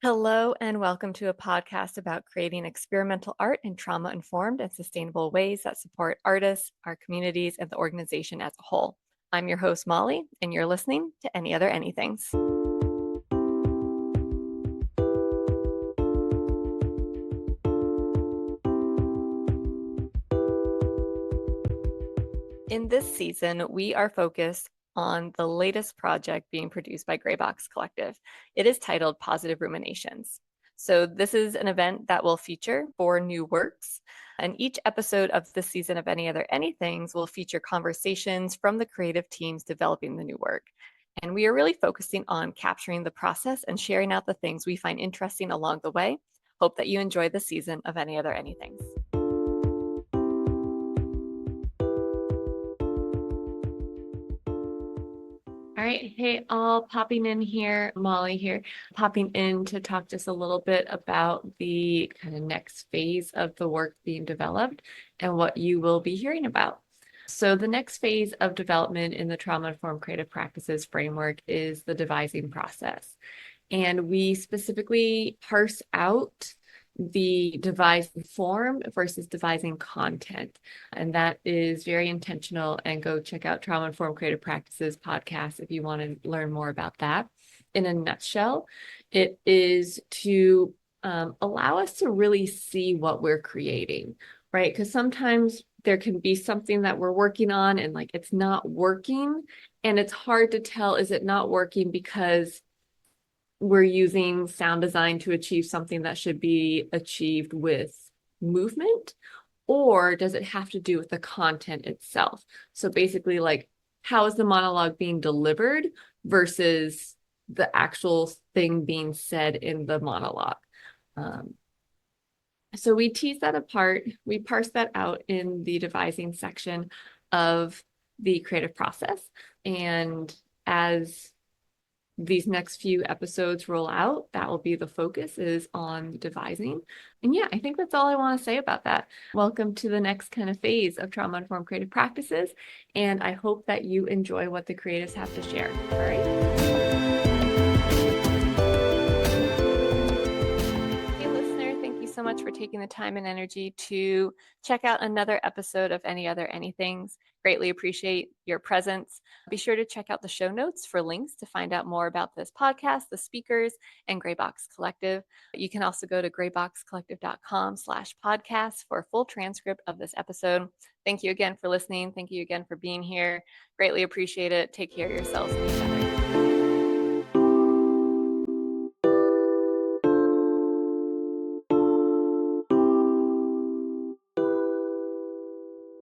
Hello, and welcome to a podcast about creating experimental art in trauma-informed and sustainable ways that support artists, our communities, and the organization as a whole. I'm your host, Molly, and you're listening to Any Other Anythings. In this season, we are focused on the latest project being produced by Graybox Collective. It is titled Positive Ruminations. So this is an event that will feature 4 new works, and each episode of this season of Any Other Anythings will feature conversations from the creative teams developing the new work. And we are really focusing on capturing the process and sharing out the things we find interesting along the way. Hope that you enjoy the season of Any Other Anythings. All right. Hey, all popping in here, Molly here, popping in to talk just a little bit about the kind of next phase of the work being developed and what you will be hearing about. So the next phase of development in the trauma-informed creative practices framework is the devising process. And we specifically parse out the devising form versus devising content. And that is very intentional. And go check out Trauma Informed Creative Practices podcast if you want to learn more about that. In a nutshell, it is to allow us to really see what we're creating, right? Because sometimes there can be something that we're working on and like it's not working. And it's hard to tell, is it not working because we're using sound design to achieve something that should be achieved with movement, or does it have to do with the content itself? So basically, like, how is the monologue being delivered versus the actual thing being said in the monologue? So we tease that apart. We parse that out in the devising section of the creative process. And as these next few episodes roll out, that will be the focus, is on devising. And yeah, I think that's all I want to say about that. Welcome to the next kind of phase of trauma-informed creative practices. And I hope that you enjoy what the creatives have to share. All right. So much for taking the time and energy to check out another episode of Any Other Anythings. Greatly appreciate your presence. Be sure to check out the show notes for links to find out more about this podcast, the speakers, and Graybox Collective. You can also go to grayboxcollective.com/podcast for a full transcript of this episode. Thank you again for listening. Thank you again for being here. Greatly appreciate it. Take care of yourselves and each other.